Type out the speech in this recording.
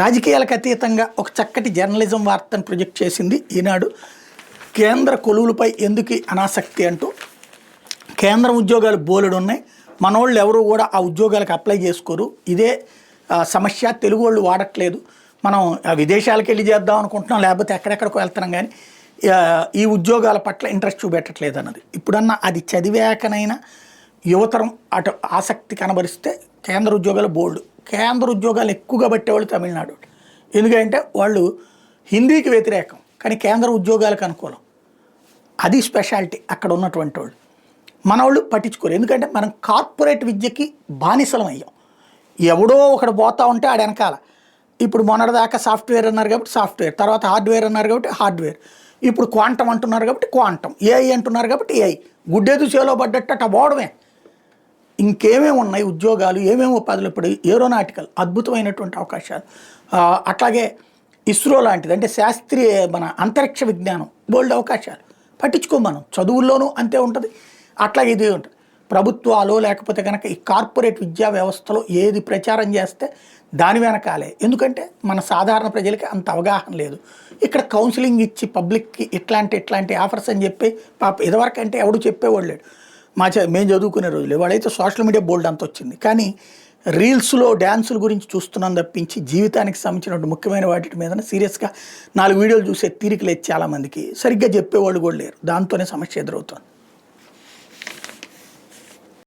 రాజకీయాలకు అతీతంగా ఒక చక్కటి జర్నలిజం వార్తను ప్రొజెక్ట్ చేసింది ఈనాడు. కేంద్ర కొలువులపై ఎందుకు అనాసక్తి అంటూ కేంద్ర ఉద్యోగాలు బోలెడు ఉన్నాయి, మనోళ్ళు ఎవరు కూడా ఆ ఉద్యోగాలకు అప్లై చేసుకోరు, ఇదే సమస్య. తెలుగు వాళ్ళు వాడట్లేదు, మనం విదేశాలకు వెళ్ళి చేద్దాం అనుకుంటున్నాం, లేకపోతే ఎక్కడెక్కడికో వెళ్తున్నాం, కానీ ఈ ఉద్యోగాల పట్ల ఇంట్రెస్ట్ చూపెట్టట్లేదు అన్నది. ఇప్పుడన్నా అది చదివాకనైనా యువతరం అటు ఆసక్తి కనబరిస్తే కేంద్ర ఉద్యోగాలు బోల్డ్. కేంద్ర ఉద్యోగాలు ఎక్కువగా పట్టేవాళ్ళు తమిళనాడు, ఎందుకంటే వాళ్ళు హిందీకి వ్యతిరేకం కానీ కేంద్ర ఉద్యోగాలకు అనుకూలం. అది స్పెషాలిటీ అక్కడ ఉన్నటువంటి వాళ్ళు. మన వాళ్ళు పట్టించుకోరు, ఎందుకంటే మనం కార్పొరేట్ విద్యకి బానిసలం అయ్యాం. ఎవడో ఒకడు పోతా ఉంటే ఆడ వెనకాల. ఇప్పుడు మొన్నటిదాకా సాఫ్ట్వేర్ అన్నారు కాబట్టి సాఫ్ట్వేర్, తర్వాత హార్డ్వేర్ అన్నారు కాబట్టి హార్డ్వేర్, ఇప్పుడు క్వాంటమ్ అంటున్నారు కాబట్టి క్వాంటమ్, ఏఐ అంటున్నారు కాబట్టి ఏఐ. గుడ్డేదు చేలో పడ్డట్టు అట్ట పోవడమే. ఇంకేమేమి ఉన్నాయి ఉద్యోగాలు, ఏమేమో పదులు. ఇప్పుడు ఏరోనాటికల్ అద్భుతమైనటువంటి అవకాశాలు, అట్లాగే ఇస్రో లాంటిది, అంటే శాస్త్రీయ మన అంతరిక్ష విజ్ఞానం, బోల్డ్ అవకాశాలు. పట్టించుకో, మనం చదువుల్లోనూ అంతే ఉంటుంది, అట్లాగే ఇది ఉంటుంది. ప్రభుత్వాలు లేకపోతే కనుక ఈ కార్పొరేట్ విద్యా వ్యవస్థలో ఏది ప్రచారం చేస్తే దాని వెనకాలే, ఎందుకంటే మన సాధారణ ప్రజలకి అంత అవగాహన లేదు. ఇక్కడ కౌన్సిలింగ్ ఇచ్చి పబ్లిక్కి ఇట్లాంటి ఆఫర్స్ అని చెప్పి పాప ఇదివరకు అంటే ఎవడు చెప్పేవాడు లేడు. మేము చదువుకునే రోజులు వాడైతే సోషల్ మీడియా బోల్డ్ అంత వచ్చింది, కానీ రీల్స్లో డ్యాన్సుల గురించి చూస్తున్నాం తప్పించి జీవితానికి సంబంధించిన ముఖ్యమైన వాటి మీద సీరియస్గా 4 వీడియోలు చూసే తీరిక లేదు చాలామందికి. సరిగ్గా చెప్పేవాళ్ళు కూడా లేరు, దాంతోనే సమస్య ఎదురవుతుంది.